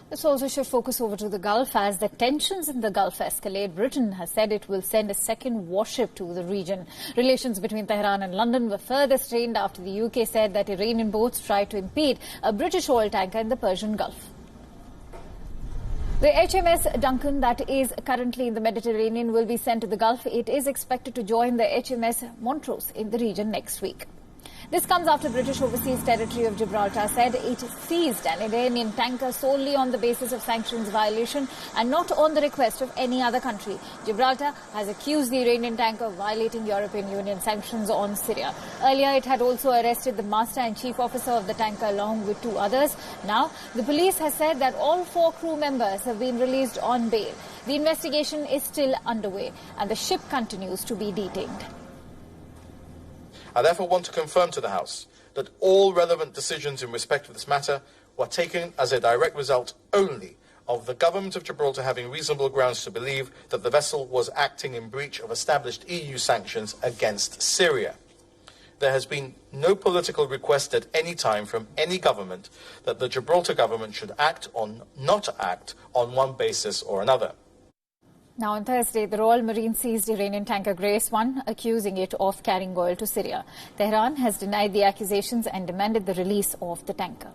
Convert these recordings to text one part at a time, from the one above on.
Let's also shift focus over to the Gulf. As the tensions in the Gulf escalate, Britain has said it will send a second warship to the region. Relations between Tehran and London were further strained after the UK said that Iranian boats tried to impede a British oil tanker in the Persian Gulf. The HMS Duncan, that is currently in the Mediterranean, will be sent to the Gulf. It is expected to join the HMS Montrose in the region next week. This comes after British overseas territory of Gibraltar said it seized an Iranian tanker solely on the basis of sanctions violation and not on the request of any other country. Gibraltar has accused the Iranian tanker of violating European Union sanctions on Syria. Earlier, it had also arrested the master and chief officer of the tanker along with 2 others. Now, the police has said that all 4 crew members have been released on bail. The investigation is still underway and the ship continues to be detained. I therefore want to confirm to the House that all relevant decisions in respect of this matter were taken as a direct result only of the Government of Gibraltar having reasonable grounds to believe that the vessel was acting in breach of established EU sanctions against Syria. There has been no political request at any time from any government that the Gibraltar government should act or not act on one basis or another. Now, on Thursday, the Royal Marine seized Iranian tanker Grace 1, accusing it of carrying oil to Syria. Tehran has denied the accusations and demanded the release of the tanker.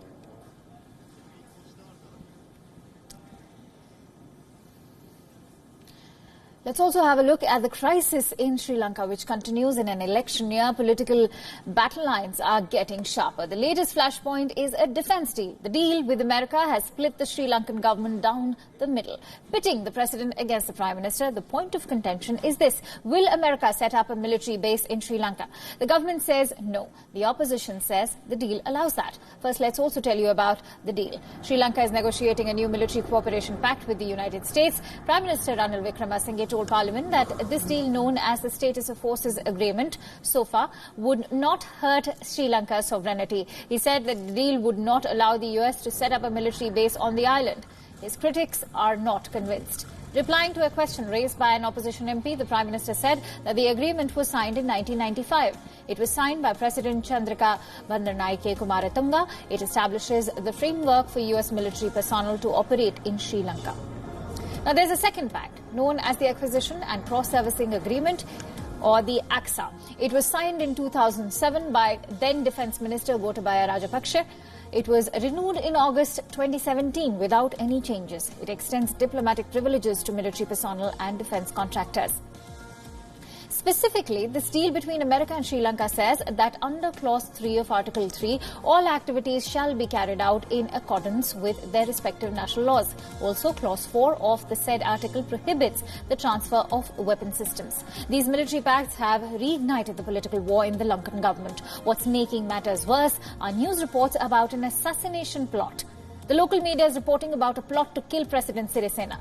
Let's also have a look at the crisis in Sri Lanka, which continues in an election year. Political battle lines are getting sharper. The latest flashpoint is a defense deal. The deal with America has split the Sri Lankan government down the middle, pitting the president against the prime minister. The point of contention is this: will America set up a military base in Sri Lanka? The government says no. The opposition says the deal allows that. First, let's also tell you about the deal. Sri Lanka is negotiating a new military cooperation pact with the United States. Prime Minister Ranil Wickremesinghe told Parliament that this deal, known as the Status of Forces Agreement, so far would not hurt Sri Lanka's sovereignty. He said that the deal would not allow the US to set up a military base on the island. His critics are not convinced. Replying to a question raised by an opposition MP, the Prime Minister said that the agreement was signed in 1995. It was signed by President Chandrika Bandaranaike Kumaratunga. It establishes the framework for US military personnel to operate in Sri Lanka. Now, there's a second pact, known as the Acquisition and Cross-Servicing Agreement, or the ACSA. It was signed in 2007 by then Defence Minister Gotabaya Rajapaksa. It was renewed in August 2017 without any changes. It extends diplomatic privileges to military personnel and defence contractors. Specifically, this deal between America and Sri Lanka says that under Clause 3 of Article 3, all activities shall be carried out in accordance with their respective national laws. Also, Clause 4 of the said article prohibits the transfer of weapon systems. These military pacts have reignited the political war in the Lankan government. What's making matters worse are news reports about an assassination plot. The local media is reporting about a plot to kill President Sirisena.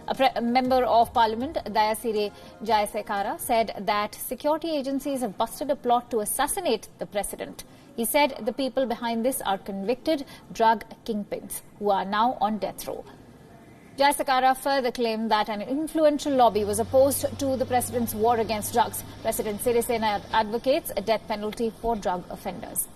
A member of Parliament, Dayasiri Jayasekara, said that security agencies have busted a plot to assassinate the president. He said the people behind this are convicted drug kingpins who are now on death row. Jayasekara further claimed that an influential lobby was opposed to the president's war against drugs. President Sirisena advocates a death penalty for drug offenders.